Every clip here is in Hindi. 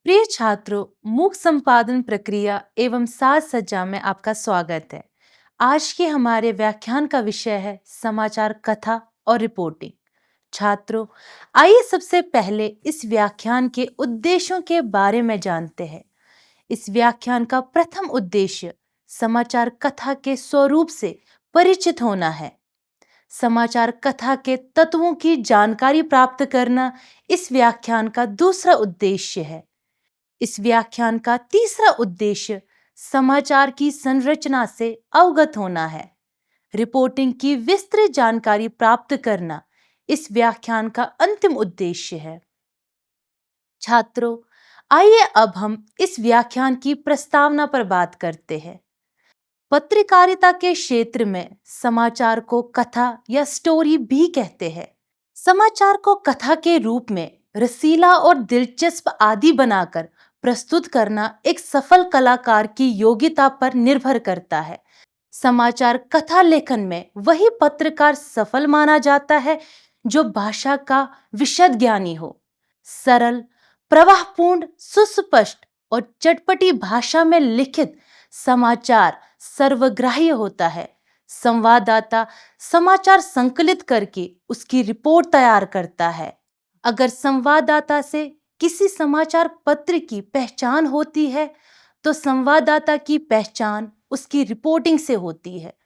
प्रिय छात्रों, मूक संपादन प्रक्रिया एवं साज सज्जा में आपका स्वागत है। आज के हमारे व्याख्यान का विषय है समाचार कथा और रिपोर्टिंग। छात्रों, आइए सबसे पहले इस व्याख्यान के उद्देश्यों के बारे में जानते हैं। इस व्याख्यान का प्रथम उद्देश्य समाचार कथा के स्वरूप से परिचित होना है। समाचार कथा के तत्वों की जानकारी प्राप्त करना इस व्याख्यान का दूसरा उद्देश्य है। इस व्याख्यान का तीसरा उद्देश्य समाचार की संरचना से अवगत होना है। रिपोर्टिंग की विस्तृत जानकारी प्राप्त करना इस व्याख्यान का अंतिम उद्देश्य है। छात्रों, आइए अब हम इस व्याख्यान की प्रस्तावना पर बात करते हैं। पत्रकारिता के क्षेत्र में समाचार को कथा या स्टोरी भी कहते हैं। समाचार को कथा के रूप में रसीला और दिलचस्प आदि बनाकर प्रस्तुत करना एक सफल कलाकार की योग्यता पर निर्भर करता है। समाचार कथा लेखन में वही पत्रकार सफल माना जाता है जो भाषा का विशद ज्ञानी हो। सरल, प्रवाहपूर्ण, सुस्पष्ट और चटपटी भाषा में लिखित समाचार सर्वग्राह्य होता है। संवाददाता समाचार संकलित करके उसकी रिपोर्ट तैयार करता है। अगर संवाददाता से किसी समाचार पत्र की पहचान होती है, तो संवाददाता की पहचान उसकी रिपोर्टिंग से होती है।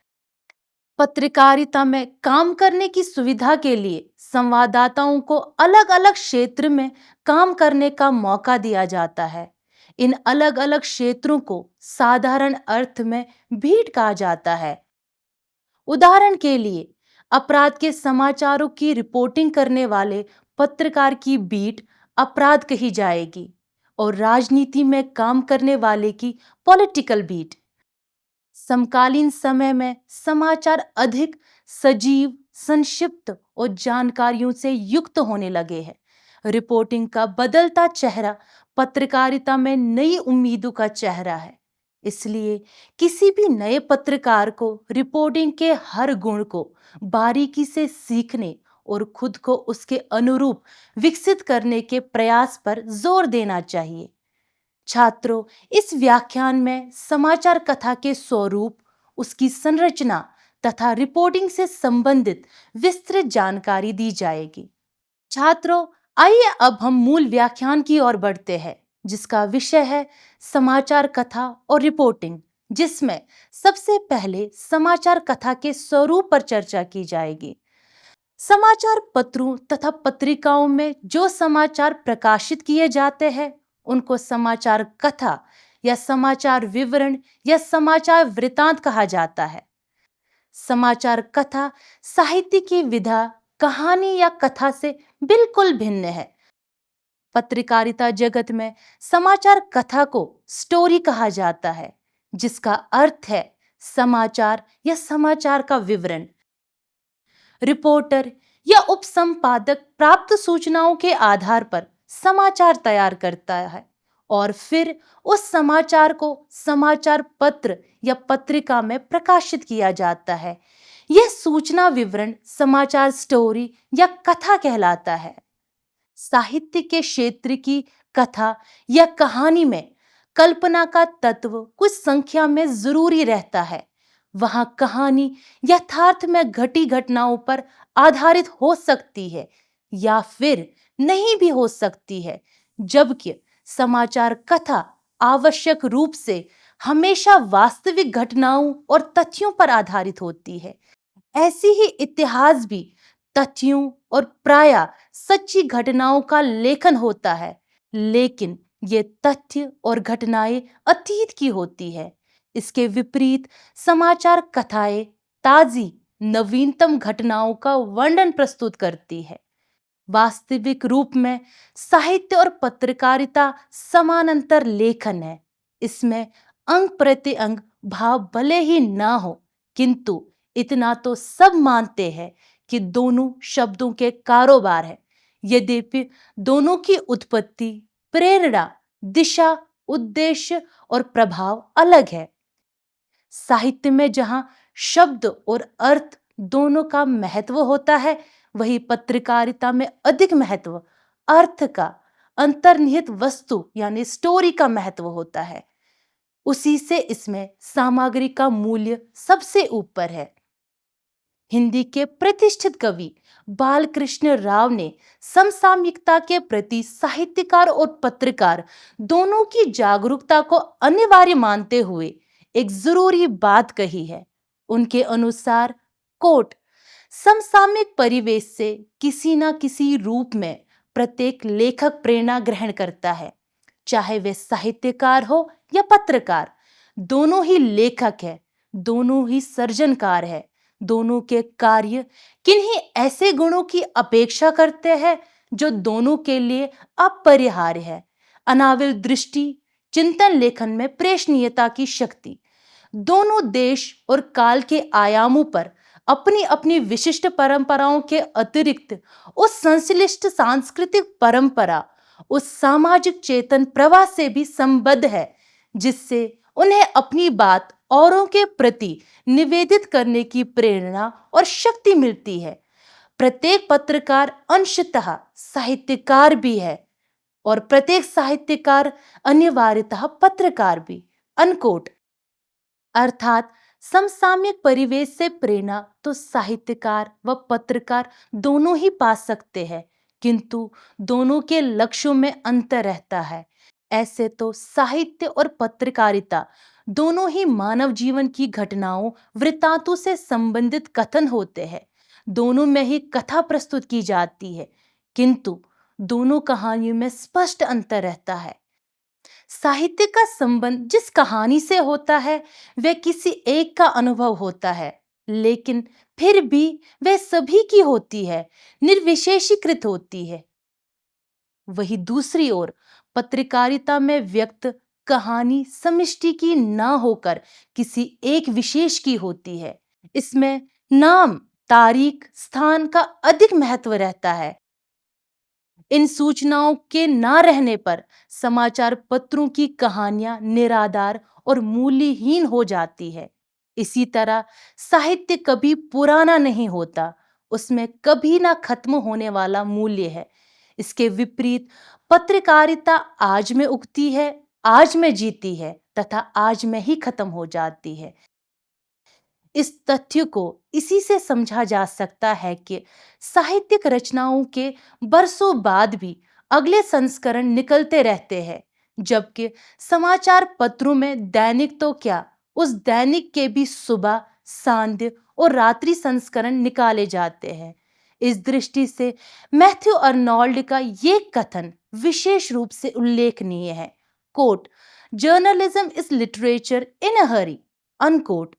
पत्रकारिता में काम करने की सुविधा के लिए संवाददाताओं को अलग-अलग क्षेत्र में काम करने का मौका दिया जाता है। इन अलग-अलग क्षेत्रों को साधारण अर्थ में बीट कहा जाता है। उदाहरण के लिए, अपराध के समाचारों की रिपोर्टिंग करने वाले पत्रकार की बीट अपराध कही जाएगी और राजनीति में काम करने वाले की पॉलिटिकल बीट। समकालीन समय में समाचार अधिक सजीव, संक्षिप्त और जानकारियों से युक्त होने लगे हैं। रिपोर्टिंग का बदलता चेहरा पत्रकारिता में नई उम्मीदों का चेहरा है। इसलिए किसी भी नए पत्रकार को रिपोर्टिंग के हर गुण को बारीकी से सीखने और खुद को उसके अनुरूप विकसित करने के प्रयास पर जोर देना चाहिए। छात्रों, इस व्याख्यान में समाचार कथा के स्वरूप, उसकी संरचना तथा रिपोर्टिंग से संबंधित विस्तृत जानकारी दी जाएगी। छात्रों, आइए अब हम मूल व्याख्यान की ओर बढ़ते हैं, जिसका विषय है समाचार कथा और रिपोर्टिंग, जिसमें सबसे पहले समाचार कथा के स्वरूप पर चर्चा की जाएगी। समाचार पत्रों तथा पत्रिकाओं में जो समाचार प्रकाशित किए जाते हैं, उनको समाचार कथा या समाचार विवरण या समाचार वृतांत कहा जाता है। समाचार कथा साहित्य की विधा कहानी या कथा से बिल्कुल भिन्न है। पत्रकारिता जगत में समाचार कथा को स्टोरी कहा जाता है, जिसका अर्थ है समाचार या समाचार का विवरण। रिपोर्टर या उपसंपादक प्राप्त सूचनाओं के आधार पर समाचार तैयार करता है और फिर उस समाचार को समाचार पत्र या पत्रिका में प्रकाशित किया जाता है। यह सूचना विवरण समाचार स्टोरी या कथा कहलाता है। साहित्य के क्षेत्र की कथा या कहानी में कल्पना का तत्व कुछ संख्या में जरूरी रहता है। वहां कहानी यथार्थ में घटी घटनाओं पर आधारित हो सकती है या फिर नहीं भी हो सकती है, जबकि समाचार कथा आवश्यक रूप से हमेशा वास्तविक घटनाओं और तथ्यों पर आधारित होती है। ऐसी ही इतिहास भी तथ्यों और प्रायः सच्ची घटनाओं का लेखन होता है, लेकिन ये तथ्य और घटनाएं अतीत की होती है। इसके विपरीत समाचार कथाएं ताजी, नवीनतम घटनाओं का वर्णन प्रस्तुत करती है। वास्तविक रूप में साहित्य और पत्रकारिता समानांतर लेखन है। इसमें अंग प्रति अंग भाव भले ही ना हो, किंतु इतना तो सब मानते हैं कि दोनों शब्दों के कारोबार है। यद्यपि दोनों की उत्पत्ति, प्रेरणा, दिशा, उद्देश्य और प्रभाव अलग है। साहित्य में जहां शब्द और अर्थ दोनों का महत्व होता है, वही पत्रकारिता में अधिक महत्व अर्थ का, अंतर्निहित वस्तु यानी स्टोरी का महत्व होता है। उसी से इसमें सामग्री का मूल्य सबसे ऊपर है। हिंदी के प्रतिष्ठित कवि बालकृष्ण राव ने समसामयिकता के प्रति साहित्यकार और पत्रकार दोनों की जागरूकता को अनिवार्य मानते हुए एक जरूरी बात कही है। उनके अनुसार, कोट, समसामयिक परिवेश से किसी न किसी रूप में प्रत्येक लेखक प्रेरणा ग्रहण करता है, चाहे वे साहित्यकार हो या पत्रकार। दोनों ही लेखक है, दोनों ही सर्जनकार है। दोनों के कार्य किन्हीं ऐसे गुणों की अपेक्षा करते हैं जो दोनों के लिए अपरिहार्य है। अनाविल दृष्टि, चिंतन, लेखन में प्रेषणीयता की शक्ति। दोनों देश और काल के आयामों पर अपनी अपनी विशिष्ट परंपराओं के अतिरिक्त उस संश्लिष्ट सांस्कृतिक परंपरा, उस सामाजिक चेतन प्रवाह से भी संबद्ध है जिससे उन्हें अपनी बात औरों के प्रति निवेदित करने की प्रेरणा और शक्ति मिलती है। प्रत्येक पत्रकार अंशतः साहित्यकार भी है और प्रत्येक साहित्यकार अनिवार्यतः पत्रकार भी। अनकोट। अर्थात समसामयिक परिवेश से प्रेरणा तो साहित्यकार व पत्रकार दोनों ही पा सकते हैं, किंतु दोनों के लक्ष्यों में अंतर रहता है। ऐसे तो साहित्य और पत्रकारिता दोनों ही मानव जीवन की घटनाओं, वृत्तांतों से संबंधित कथन होते हैं। दोनों में ही कथा प्रस्तुत की जाती है, किंतु दोनों कहानियों में स्पष्ट अंतर रहता है। साहित्य का संबंध जिस कहानी से होता है वह किसी एक का अनुभव होता है, लेकिन फिर भी वह सभी की होती है, निर्विशेषीकृत होती है। वही दूसरी ओर पत्रकारिता में व्यक्त कहानी समष्टि की ना होकर किसी एक विशेष की होती है। इसमें नाम, तारीख, स्थान का अधिक महत्व रहता है। इन सूचनाओं के ना रहने पर समाचार पत्रों की कहानियां निराधार और मूल्यहीन हो जाती है। इसी तरह साहित्य कभी पुराना नहीं होता, उसमें कभी ना खत्म होने वाला मूल्य है। इसके विपरीत पत्रकारिता आज में उगती है, आज में जीती है तथा आज में ही खत्म हो जाती है। इस तथ्य को इसी से समझा जा सकता है कि साहित्यिक रचनाओं के बरसों बाद भी अगले संस्करण निकलते रहते हैं, जबकि समाचार पत्रों में दैनिक तो क्या, उस दैनिक के भी सुबह, सांध्य और रात्रि संस्करण निकाले जाते हैं। इस दृष्टि से मैथ्यू अर्नोल्ड का ये कथन विशेष रूप से उल्लेखनीय है। Quote, journalism is literature in a hurry. Unquote.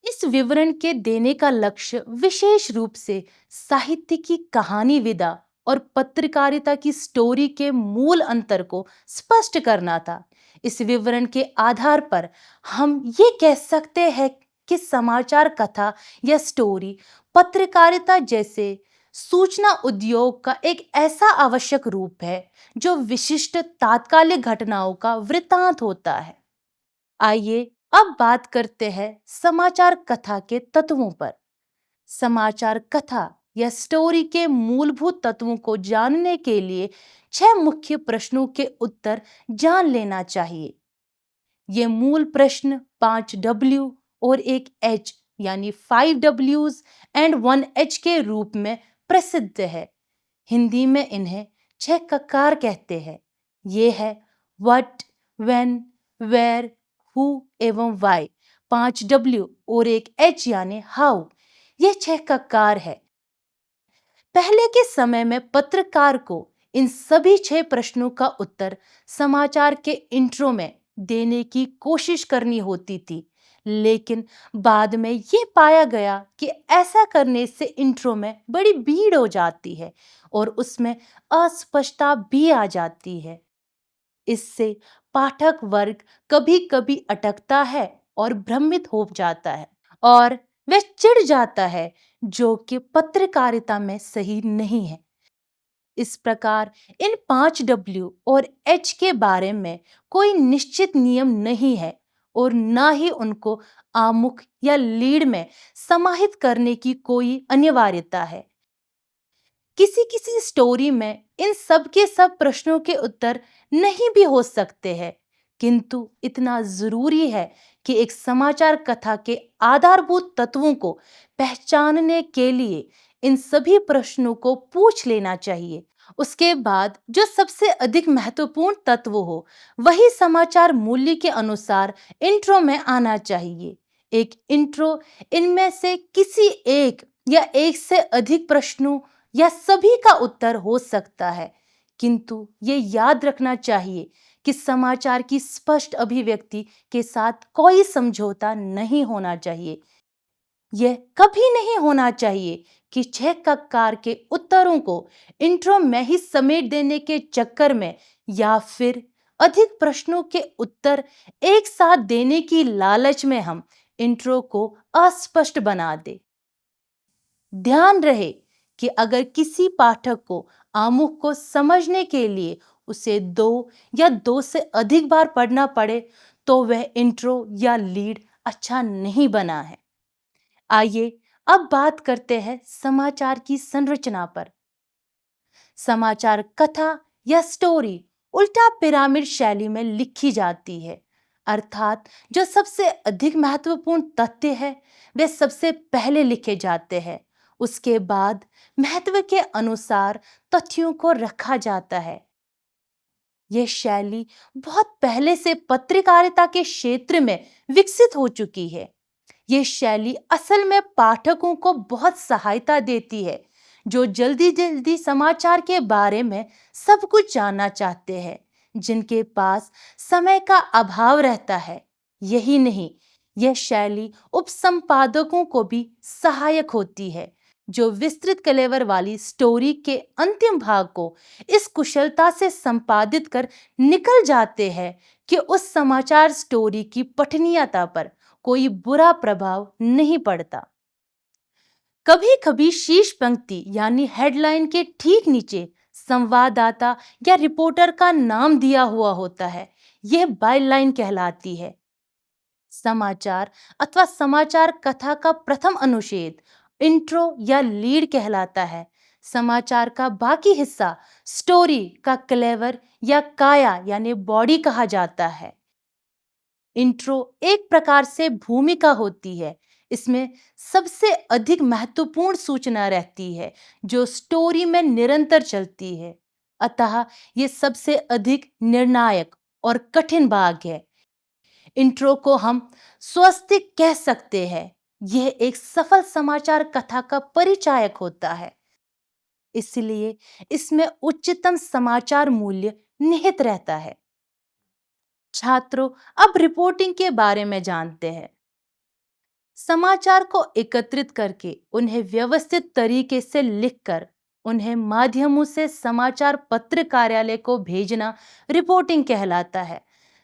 इस विवरण के देने का लक्ष्य विशेष रूप से साहित्य की कहानी विधा और पत्रकारिता की स्टोरी के मूल अंतर को स्पष्ट करना था। इस विवरण के आधार पर हम ये कह सकते हैं कि समाचार कथा या स्टोरी पत्रकारिता जैसे सूचना उद्योग का एक ऐसा आवश्यक रूप है जो विशिष्ट तात्कालिक घटनाओं का वृत्तांत होता है। आइए अब बात करते हैं समाचार कथा के तत्वों पर। समाचार कथा या स्टोरी के मूलभूत तत्वों को जानने के लिए 6 मुख्य प्रश्नों के उत्तर जान लेना चाहिए। ये मूल प्रश्न 5 W और एक H यानी 5 W's एंड 1 H के रूप में प्रसिद्ध है। हिंदी में इन्हें 6 ककार कहते हैं। ये है व्हाट, व्हेन, वेयर, हु एवं वाई। 5 W और एक H यानी हाउ, ये 6 ककार है। पहले के समय में पत्रकार को इन सभी 6 प्रश्नों का उत्तर समाचार के इंट्रो में देने की कोशिश करनी होती थी, लेकिन बाद में ये पाया गया कि ऐसा करने से इंट्रो में बड़ी भीड़ हो जाती है और उसमें अस्पष्टता भी आ जाती है। इससे पाठक वर्ग कभी कभी अटकता है और भ्रमित हो जाता है और वह चिढ़ जाता है, जो कि पत्रकारिता में सही नहीं है। इस प्रकार इन 5 W और H के बारे में कोई निश्चित नियम नहीं है और ना ही उनको आमुख या लीड में समाहित करने की कोई अनिवार्यता है। किसी किसी स्टोरी में इन सब के सब प्रश्नों के उत्तर नहीं भी हो सकते हैं, किंतु इतना जरूरी है कि एक समाचार कथा के आधारभूत तत्वों को पहचानने के लिए इन सभी प्रश्नों को पूछ लेना चाहिए। उसके बाद जो सबसे अधिक महत्वपूर्ण तत्व हो वही समाचार मूल्य के अनुसार इंट्रो में आना चाहिए। एक इंट्रो इनमें से किसी एक या एक से अधिक प्रश्नों या सभी का उत्तर हो सकता है, किंतु ये याद रखना चाहिए कि समाचार की स्पष्ट अभिव्यक्ति के साथ कोई समझौता नहीं होना चाहिए। यह कभी नहीं होना चाहिए कि छह कक्कार के उत्तरों को इंट्रो में ही समेट देने के चक्कर में या फिर अधिक प्रश्नों के उत्तर एक साथ देने की लालच में हम इंट्रो को अस्पष्ट बना दे। ध्यान रहे कि अगर किसी पाठक को आमुख को समझने के लिए उसे दो या दो से अधिक बार पढ़ना पड़े तो वह इंट्रो या लीड अच्छा नहीं बना है। आइए अब बात करते हैं समाचार की संरचना पर। समाचार कथा या स्टोरी उल्टा पिरामिड शैली में लिखी जाती है, अर्थात जो सबसे अधिक महत्वपूर्ण तथ्य है वे सबसे पहले लिखे जाते हैं। उसके बाद महत्व के अनुसार तथ्यों को रखा जाता है। यह शैली बहुत पहले से पत्रकारिता के क्षेत्र में विकसित हो चुकी है। यह शैली असल में पाठकों को बहुत सहायता देती है जो जल्दी जल्दी समाचार के बारे में सब कुछ जानना चाहते हैं, जिनके पास समय का अभाव रहता है। यही नहीं, यह शैली उपसंपादकों को भी सहायक होती है जो विस्तृत कलेवर वाली स्टोरी के अंतिम भाग को इस कुशलता से संपादित कर निकल जाते हैं कि उस समाचार स्टोरी की पठनीयता पर कोई बुरा प्रभाव नहीं पड़ता। कभी कभी शीर्ष पंक्ति यानी हेडलाइन के ठीक नीचे संवाददाता या रिपोर्टर का नाम दिया हुआ होता है। यह बायलाइन कहलाती है। समाचार अथवा समाचार कथा का प्रथम अनुच्छेद इंट्रो या लीड कहलाता है। समाचार का बाकी हिस्सा स्टोरी का क्लेवर या काया यानी बॉडी कहा जाता है। इंट्रो एक प्रकार से भूमिका होती है। इसमें सबसे अधिक महत्वपूर्ण सूचना रहती है जो स्टोरी में निरंतर चलती है, अतः यह सबसे अधिक निर्णायक और कठिन भाग है। इंट्रो को हम स्वस्तिक कह सकते हैं। यह एक सफल समाचार कथा का परिचायक होता है, इसलिए इसमें उच्चतम समाचार मूल्य निहित रहता है। छात्रों, अब रिपोर्टिंग के बारे में जानते हैं। समाचार को एकत्रित करके उन्हें व्यवस्थित तरीके से लिखकर उन्हें माध्यमों से समाचार पत्र कार्यालय को भेजना रिपोर्टिंग कहलाता है।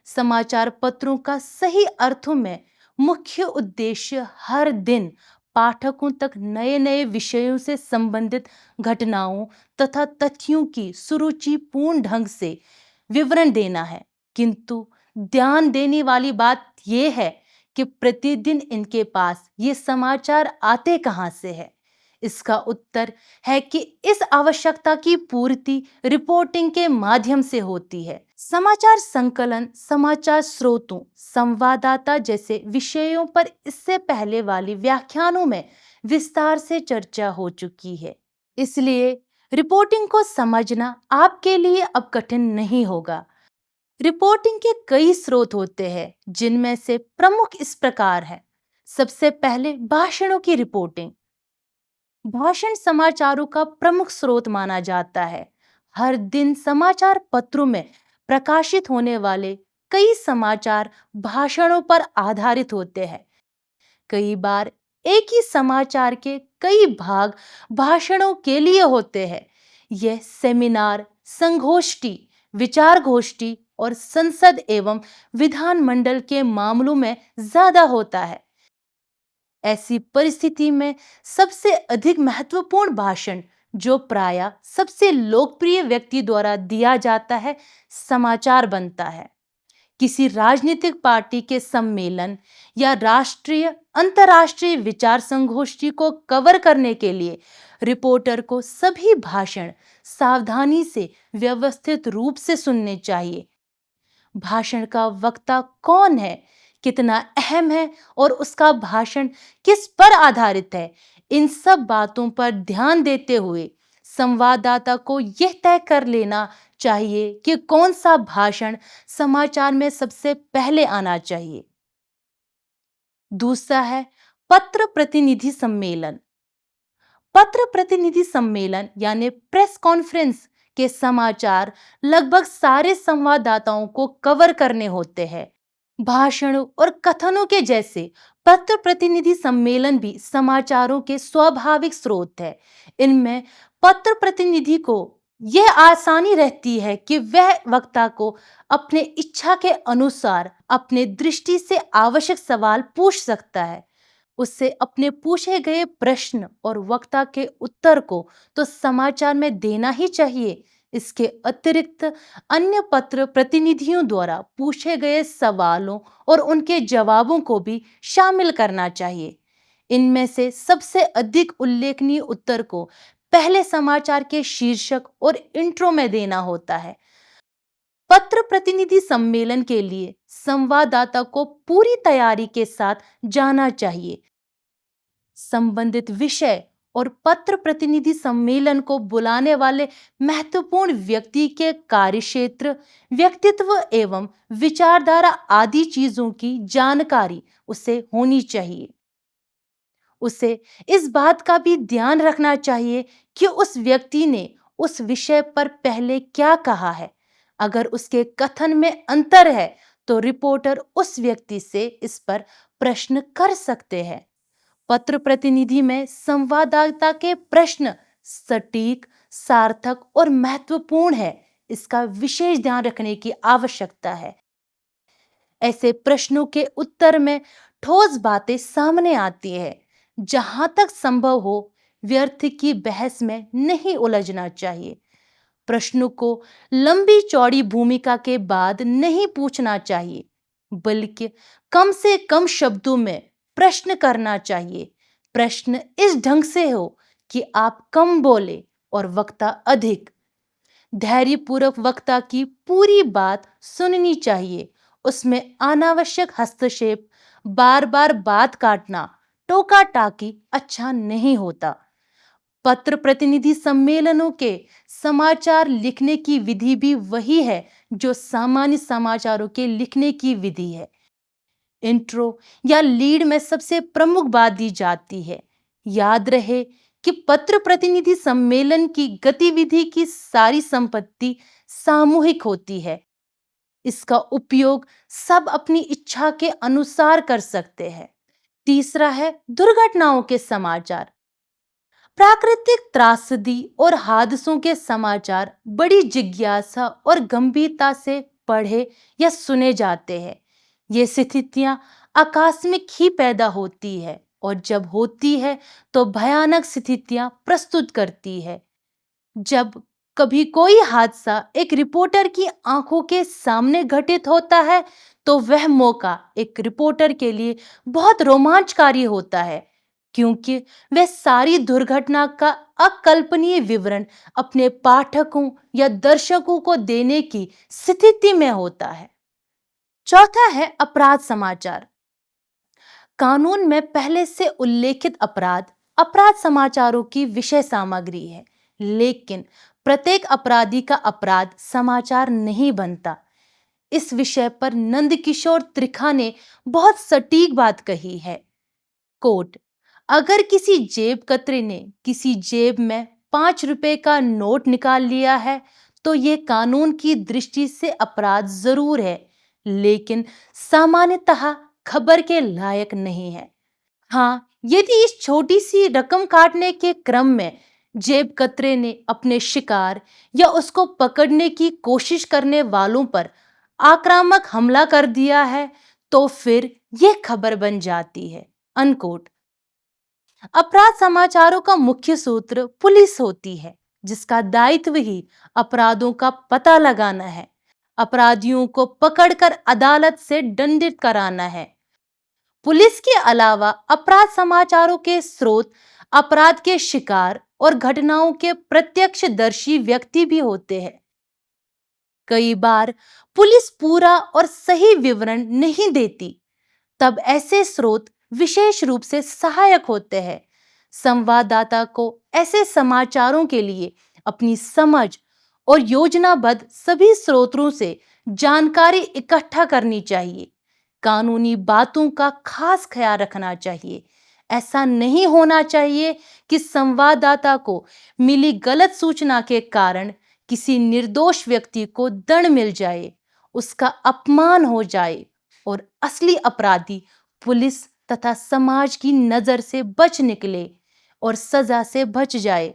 समाचार पत्रों का सही अर्थों में मुख्य उद्देश्य हर दिन पाठकों तक नए नए विषयों से संबंधित घटनाओं तथा तथ्यों की सुरुचिपूर्ण ढंग से विवरण देना है। किंतु ध्यान देने वाली बात यह है कि प्रतिदिन इनके पास ये समाचार आते कहां से है। इसका उत्तर है कि इस आवश्यकता की पूर्ति रिपोर्टिंग के माध्यम से होती है। समाचार संकलन समाचार स्रोतों, संवाददाता जैसे विषयों पर इससे पहले वाली व्याख्यानों में विस्तार से चर्चा हो चुकी है, इसलिए रिपोर्टिंग को समझना आपके लिए अब कठिन नहीं होगा। रिपोर्टिंग के कई स्रोत होते हैं, जिनमें से प्रमुख इस प्रकार है। सबसे पहले भाषणों की रिपोर्टिंग। भाषण समाचारों का प्रमुख स्रोत माना जाता है। हर दिन समाचार पत्रों में प्रकाशित होने वाले कई समाचार भाषणों पर आधारित होते हैं। कई बार एक ही समाचार के कई भाग भाषणों के लिए होते हैं। यह सेमिनार, संगोष्ठी, विचार गोष्ठी और संसद एवं विधानमंडल के मामलों में ज्यादा होता है। ऐसी परिस्थिति में सबसे अधिक महत्वपूर्ण भाषण जो प्रायः सबसे लोकप्रिय व्यक्ति द्वारा दिया जाता है, समाचार बनता है। किसी राजनीतिक पार्टी के सम्मेलन या राष्ट्रीय अंतर्राष्ट्रीय विचार संगोष्ठी को कवर करने के लिए रिपोर्टर को सभी भाषण सावधानी से व्यवस्थित रूप से सुनने चाहिए। भाषण का वक्ता कौन है, कितना अहम है और उसका भाषण किस पर आधारित है, इन सब बातों पर ध्यान देते हुए संवाददाता को यह तय कर लेना चाहिए कि कौन सा भाषण समाचार में सबसे पहले आना चाहिए। दूसरा है पत्र प्रतिनिधि सम्मेलन। पत्र प्रतिनिधि सम्मेलन यानी प्रेस कॉन्फ्रेंस के समाचार लगभग सारे संवाददाताओं को कवर करने होते हैं। भाषणों और कथनों के जैसे पत्र प्रतिनिधि सम्मेलन भी समाचारों के स्वाभाविक स्रोत है। इनमें पत्र प्रतिनिधि को यह आसानी रहती है कि वह वक्ता को अपने इच्छा के अनुसार अपने दृष्टि से आवश्यक सवाल पूछ सकता है। उससे अपने पूछे गए प्रश्न और वक्ता के उत्तर को तो समाचार में देना ही चाहिए। इसके अतिरिक्त अन्य पत्र प्रतिनिधियों द्वारा पूछे गए सवालों और उनके जवाबों को भी शामिल करना चाहिए। इनमें से सबसे अधिक उल्लेखनीय उत्तर को पहले समाचार के शीर्षक और इंट्रो में देना होता है। पत्र प्रतिनिधि सम्मेलन के लिए संवाददाता को पूरी तैयारी के साथ जाना चाहिए। संबंधित विषय और पत्र प्रतिनिधि सम्मेलन को बुलाने वाले महत्वपूर्ण व्यक्ति के कार्यक्षेत्र, व्यक्तित्व एवं विचारधारा आदि चीजों की जानकारी उसे होनी चाहिए। उसे इस बात का भी ध्यान रखना चाहिए कि उस व्यक्ति ने उस विषय पर पहले क्या कहा है। अगर उसके कथन में अंतर है तो रिपोर्टर उस व्यक्ति से इस पर प्रश्न कर सकते हैं। पत्र प्रतिनिधि में संवाददाता के प्रश्न सटीक, सार्थक और महत्वपूर्ण है, इसका विशेष ध्यान रखने की आवश्यकता है। ऐसे प्रश्नों के उत्तर में ठोस बातें सामने आती है। जहां तक संभव हो व्यर्थ की बहस में नहीं उलझना चाहिए। प्रश्नों को लंबी चौड़ी भूमिका के बाद नहीं पूछना चाहिए, बल्कि कम से कम शब्दों में प्रश्न करना चाहिए। प्रश्न इस ढंग से हो कि आप कम बोले और वक्ता अधिक। धैर्यपूर्वक वक्ता की पूरी बात सुननी चाहिए। उसमें अनावश्यक हस्तक्षेप, बार बार बात काटना, टोका टाकी अच्छा नहीं होता। पत्र प्रतिनिधि सम्मेलनों के समाचार लिखने की विधि भी वही है जो सामान्य समाचारों के लिखने की विधि है। इंट्रो या लीड में सबसे प्रमुख बात दी जाती है। याद रहे कि पत्र प्रतिनिधि सम्मेलन की गतिविधि की सारी संपत्ति सामूहिक होती है। इसका उपयोग सब अपनी इच्छा के अनुसार कर सकते हैं। तीसरा है दुर्घटनाओं के समाचार। प्राकृतिक त्रासदी और हादसों के समाचार बड़ी जिज्ञासा और गंभीरता से पढ़े या सुने जाते हैं। ये स्थितियां आकस्मिक ही पैदा होती है और जब होती है तो भयानक स्थितियां प्रस्तुत करती है। जब कभी कोई हादसा एक रिपोर्टर की आंखों के सामने घटित होता है तो वह मौका एक रिपोर्टर के लिए बहुत रोमांचकारी होता है, क्योंकि वह सारी दुर्घटना का अकल्पनीय विवरण अपने पाठकों या दर्शकों को देने की स्थिति में होता है। चौथा है अपराध समाचार। कानून में पहले से उल्लेखित अपराध समाचारों की विषय सामग्री है, लेकिन प्रत्येक अपराधी का अपराध समाचार नहीं बनता। इस विषय पर नंदकिशोर त्रिखा ने बहुत सटीक बात कही है। कोट, अगर किसी जेब कतरे ने किसी जेब में 5 रुपए का नोट निकाल लिया है तो यह कानून की दृष्टि से अपराध जरूर है, लेकिन सामान्यतः खबर के लायक नहीं है। हाँ, यदि इस छोटी सी रकम काटने के क्रम में जेब कतरे ने अपने शिकार या उसको पकड़ने की कोशिश करने वालों पर आक्रामक हमला कर दिया है तो फिर यह खबर बन जाती है। अनकोट। अपराध समाचारों का मुख्य सूत्र पुलिस होती है, जिसका दायित्व ही अपराधों का पता लगाना है। अपराधियों को पकड़कर अदालत से दंडित कराना है। पुलिस के अलावा अपराध समाचारों के स्रोत अपराध के शिकार और घटनाओं के प्रत्यक्षदर्शी व्यक्ति भी होते हैं। कई बार पुलिस पूरा और सही विवरण नहीं देती, तब ऐसे स्रोत विशेष रूप से सहायक होते हैं। संवाददाता को ऐसे समाचारों के लिए अपनी समझ और योजनाबद्ध सभी स्रोतों से जानकारी इकट्ठा करनी चाहिए। कानूनी बातों का खास ख्याल रखना चाहिए। ऐसा नहीं होना चाहिए कि संवाददाता को मिली गलत सूचना के कारण किसी निर्दोष व्यक्ति को दंड मिल जाए, उसका अपमान हो जाए और असली अपराधी पुलिस तथा समाज की नजर से बच निकले और सजा से बच जाए।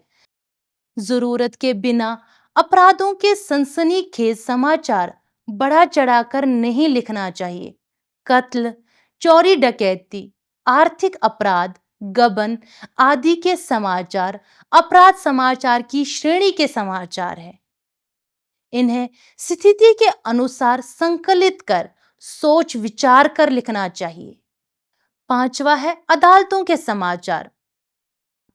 जरूरत के बिना अपराधों के सनसनीखेज समाचार बढ़ा चढ़ाकर नहीं लिखना चाहिए। कत्ल, चोरी डकैती, आर्थिक अपराध, गबन आदि के समाचार अपराध समाचार की श्रेणी के समाचार हैं। इन्हें स्थिति के अनुसार संकलित कर सोच विचार कर लिखना चाहिए। पांचवा है अदालतों के समाचार।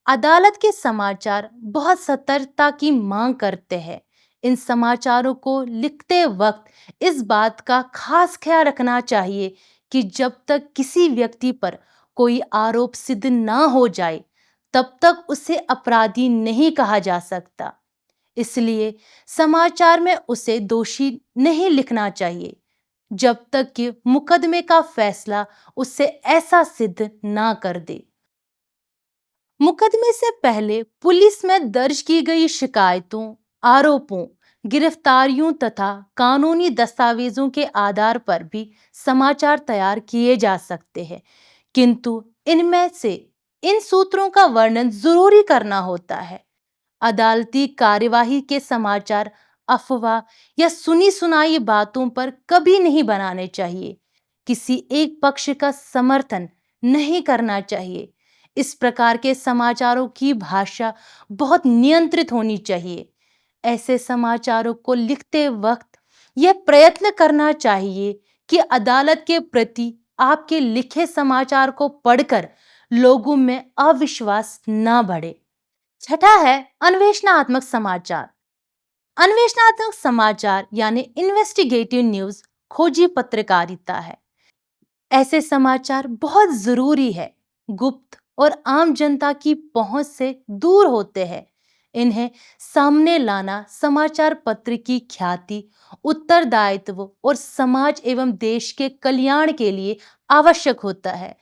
अदालत के समाचार बहुत सतर्कता की मांग करते हैं। इन समाचारों को लिखते वक्त इस बात का खास ख्याल रखना चाहिए कि जब तक किसी व्यक्ति पर कोई आरोप सिद्ध ना हो जाए, तब तक उसे अपराधी नहीं कहा जा सकता। इसलिए समाचार में उसे दोषी नहीं लिखना चाहिए जब तक कि मुकदमे का फैसला उससे ऐसा सिद्ध ना कर दे। मुकदमे से पहले पुलिस में दर्ज की गई शिकायतों, आरोपों, गिरफ्तारियों तथा कानूनी दस्तावेजों के आधार पर भी समाचार तैयार किए जा सकते हैं, किंतु इनमें से इन सूत्रों का वर्णन जरूरी करना होता है। अदालती कार्यवाही के समाचार अफवाह या सुनी सुनाई बातों पर कभी नहीं बनाने चाहिए। किसी एक पक्ष का समर्थन नहीं करना चाहिए। इस प्रकार के समाचारों की भाषा बहुत नियंत्रित होनी चाहिए। ऐसे समाचारों को लिखते वक्त यह प्रयत्न करना चाहिए कि अदालत के प्रति आपके लिखे समाचार को पढ़कर लोगों में अविश्वास ना बढ़े। छठा है अन्वेषणात्मक समाचार। अन्वेषणात्मक समाचार यानी इन्वेस्टिगेटिव न्यूज खोजी पत्रकारिता है। ऐसे समाचार बहुत जरूरी है, गुप्त और आम जनता की पहुंच से दूर होते हैं। इन्हें सामने लाना समाचार पत्र की ख्याति, उत्तरदायित्व और समाज एवं देश के कल्याण के लिए आवश्यक होता है।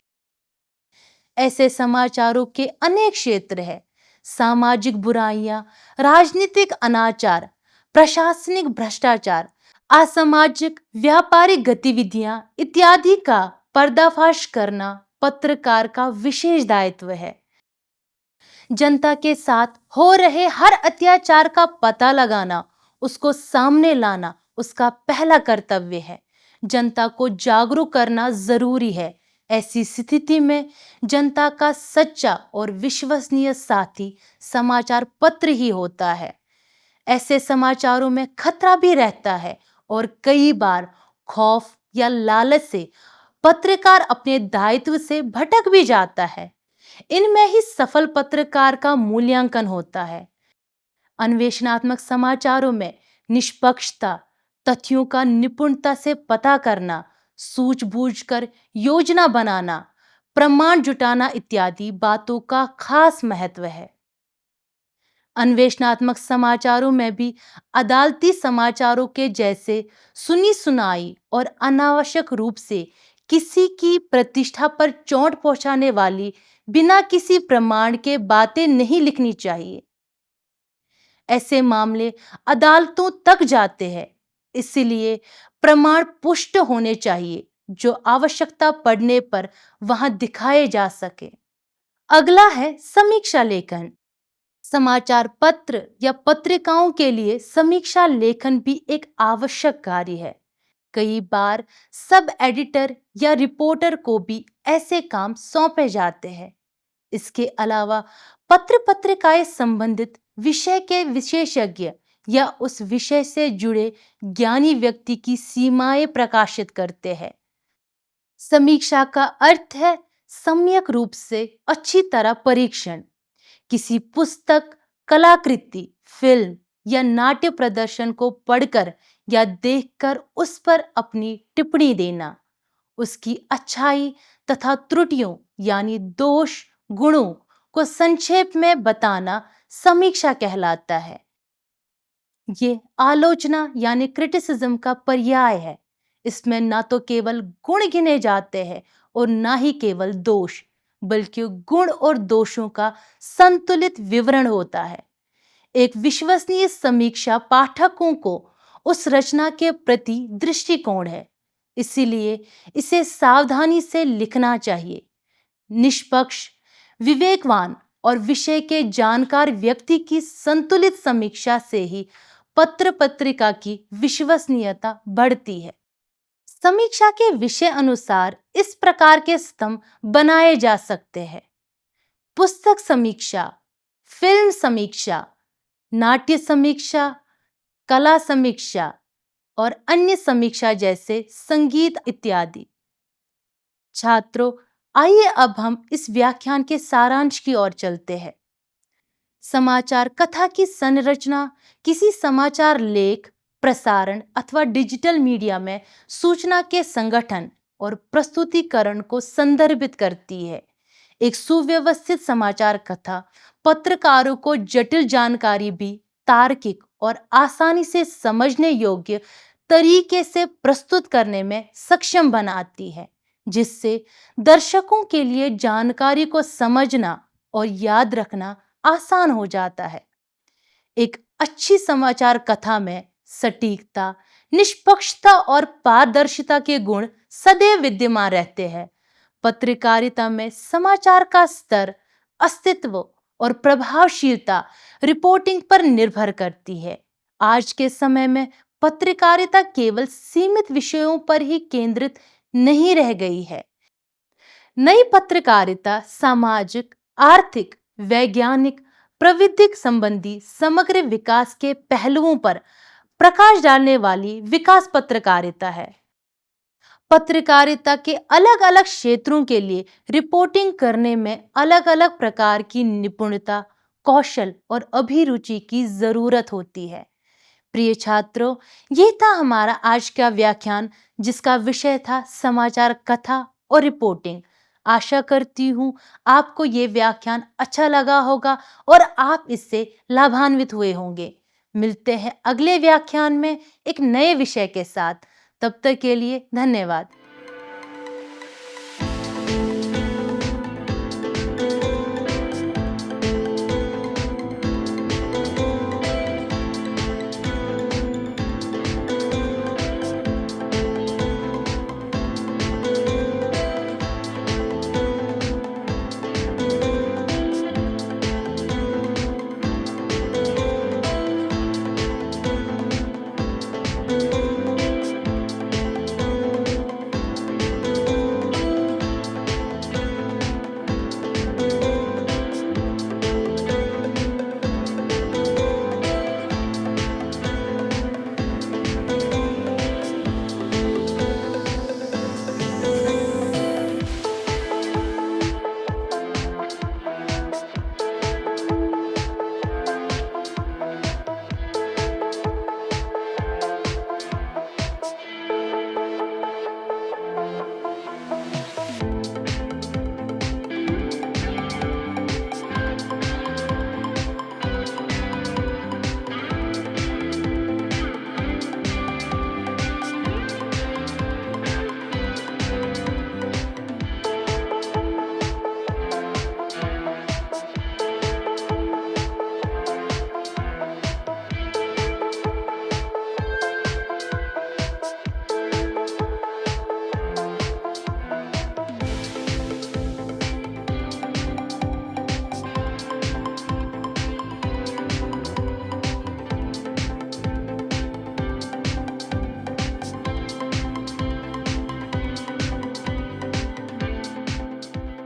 ऐसे समाचारों के अनेक क्षेत्र हैं। सामाजिक बुराइयां, राजनीतिक अनाचार, प्रशासनिक भ्रष्टाचार, असामाजिक व्यापारिक गतिविधियां इत्यादि का पर्दाफाश करना पत्रकार का विशेष दायित्व है। जनता के साथ हो रहे हर अत्याचार का पता लगाना, उसको सामने लाना उसका पहला कर्तव्य है। जनता को जागरूक करना जरूरी है। ऐसी स्थिति में जनता का सच्चा और विश्वसनीय साथी समाचार पत्र ही होता है। ऐसे समाचारों में खतरा भी रहता है और कई बार खौफ या लालच से पत्रकार अपने दायित्व से भटक भी जाता है। इनमें ही सफल पत्रकार का मूल्यांकन होता है। अन्वेषणात्मक समाचारों में निष्पक्षता, तथ्यों का निपुणता से पता करना, सूझबूझकर योजना बनाना, प्रमाण जुटाना इत्यादि बातों का खास महत्व है। अन्वेषणात्मक समाचारों में भी अदालती समाचारों के जैसे सुनी सुनाई और अनावश्यक रूप से किसी की प्रतिष्ठा पर चोट पहुंचाने वाली बिना किसी प्रमाण के बातें नहीं लिखनी चाहिए। ऐसे मामले अदालतों तक जाते हैं, इसलिए प्रमाण पुष्ट होने चाहिए जो आवश्यकता पड़ने पर वहां दिखाए जा सके। अगला है समीक्षा लेखन। समाचार पत्र या पत्रिकाओं के लिए समीक्षा लेखन भी एक आवश्यक कार्य है। कई बार सब एडिटर या रिपोर्टर को भी ऐसे काम सौंपे जाते हैं। इसके अलावा पत्र पत्रिकाएं संबंधित विषय के विशेषज्ञ या उस विषय से जुड़े ज्ञानी व्यक्ति की सीमाएं प्रकाशित करते हैं। समीक्षा का अर्थ है सम्यक रूप से अच्छी तरह परीक्षण। किसी पुस्तक, कलाकृति, फिल्म या नाट्य प्रदर्शन को पढ़कर या देखकर उस पर अपनी टिप्पणी देना, उसकी अच्छाई तथा त्रुटियों यानी दोष, गुणों को संक्षेप में बताना समीक्षा कहलाता है। ये आलोचना यानी क्रिटिसिज्म का पर्याय है। इसमें ना तो केवल गुण गिने जाते हैं और ना ही केवल दोष, बल्कि गुण और दोषों का संतुलित विवरण होता है। एक विश्वसनीय समीक्षा पाठकों को उस रचना के प्रति दृष्टिकोण है, इसीलिए इसे सावधानी से लिखना चाहिए। निष्पक्ष, विवेकवान और विषय के जानकार व्यक्ति की संतुलित समीक्षा से ही पत्र पत्रिका की विश्वसनीयता बढ़ती है। समीक्षा के विषय अनुसार इस प्रकार के स्तंभ बनाए जा सकते हैं: पुस्तक समीक्षा, फिल्म समीक्षा, नाट्य समीक्षा, कला समीक्षा और अन्य समीक्षा जैसे संगीत इत्यादि। छात्रों, आइए अब हम इस व्याख्यान के सारांश की ओर चलते हैं। समाचार कथा की संरचना किसी समाचार लेख, प्रसारण अथवा डिजिटल मीडिया में सूचना के संगठन और प्रस्तुतिकरण को संदर्भित करती है। एक सुव्यवस्थित समाचार कथा पत्रकारों को जटिल जानकारी भी तार्किक और आसानी से समझने योग्य तरीके से प्रस्तुत करने में सक्षम बनाती है, जिससे दर्शकों के लिए जानकारी को समझना और याद रखना आसान हो जाता है। एक अच्छी समाचार कथा में सटीकता, निष्पक्षता और पारदर्शिता के गुण सदैव विद्यमान रहते हैं। पत्रकारिता में समाचार का स्तर, अस्तित्व और प्रभावशीलता रिपोर्टिंग पर निर्भर करती है। आज के समय में पत्रकारिता केवल सीमित विषयों पर ही केंद्रित नहीं रह गई है। नई पत्रकारिता सामाजिक, आर्थिक, वैज्ञानिक, प्रविधिक संबंधी समग्र विकास के पहलुओं पर प्रकाश डालने वाली विकास पत्रकारिता है। पत्रकारिता के अलग अलग क्षेत्रों के लिए रिपोर्टिंग करने में अलग अलग प्रकार की निपुणता, कौशल और अभिरुचि की जरूरत होती है। प्रिय छात्रों, ये था हमारा आज का व्याख्यान, जिसका विषय था समाचार कथा और रिपोर्टिंग। आशा करती हूँ आपको ये व्याख्यान अच्छा लगा होगा और आप इससे लाभान्वित हुए होंगे। मिलते हैं अगले व्याख्यान में एक नए विषय के साथ। तब तक के लिए धन्यवाद।